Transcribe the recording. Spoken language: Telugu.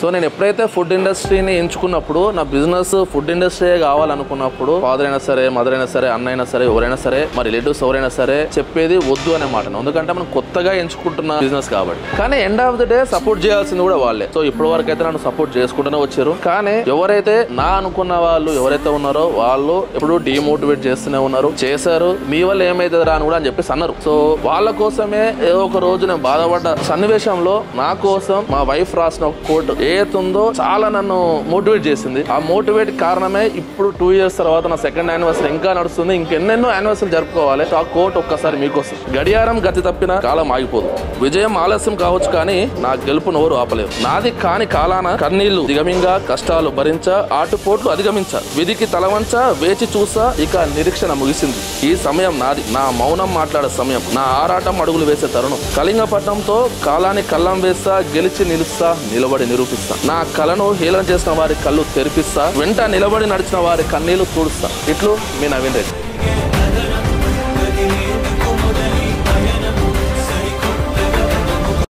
సో నేను ఎప్పుడైతే ఫుడ్ ఇండస్ట్రీని ఎంచుకున్నప్పుడు నా బిజినెస్ ఫుడ్ ఇండస్ట్రీ కావాలనుకున్నప్పుడు ఫాదర్ అయినా సరే, మదర్ అయినా సరే, అన్న అయినా సరే, ఎవరైనా సరే, మా రిలేటివ్స్ ఎవరైనా సరే చెప్పేది వద్దు అనే మాట. ఎందుకంటే మనం కొత్తగా ఎంచుకుంటున్న బిజినెస్ కాబట్టి. కానీ end of the day support చేయాల్సింది కూడా వాళ్ళే. సో ఇప్పటి వరకు అయితే నన్ను సపోర్ట్ చేసుకుంటూనే వచ్చారు. కానీ ఎవరైతే నా అనుకున్న వాళ్ళు ఎవరైతే ఉన్నారో వాళ్ళు ఎప్పుడు డిమోటివేట్ చేస్తూనే ఉన్నారు, చేశారు. మీ వల్ల ఏమైతుంది రా అని కూడా అని చెప్పేసి అన్నారు. సో వాళ్ళ కోసమే ఏదో ఒక రోజు నేను బాధపడ్డ సన్నివేశంలో నా కోసం మా వైఫ్ రాసిన ఒక కోట్ ఏతుందో చాలా నన్ను మోటివేట్ చేసింది. ఆ మోటివేట్ కారణమే ఇప్పుడు 2 years తర్వాత నా సెకండ్ యానివర్సరీ ఇంకా నడుస్తుంది. ఇంకెన్నెన్నో యానివర్సరీ జరుపుకోవాలి. సో ఆ కోట్ ఒక్కసారి మీకోసం. గడియారం గతి తప్పిన కాలం ఆగిపోదు. విజయం ఆలస్యం కావచ్చు కానీ నా గెలుపు నోరు ఆపలేదు. నాది కాని కాలాన కన్నీళ్లు దిగమింగా, కష్టాలు భరించా, ఆటుపోట్లు అధిగమించా, విధికి తలవంచ వేచి చూసా, ఇక నిరీక్షణ ముగిసింది. ఈ సమయం నాది, నా మౌనం మాట్లాడే సమయం, నా ఆరాటం అడుగులు వేసే తరుణం. కళింగపట్నంతో కాలాన్ని కళ్ళం వేస్తా, గెలిచి నిలుస్తా, నిలబడి నిరూపిస్తా. నా కళను హేళన చేసిన వారి కళ్ళు తెరిపిస్తా, వెంట నిలబడి నడిచిన వారి కన్నీళ్లు తుడుస్తా. ఇట్లు మీ నవీన్ రెడ్డి.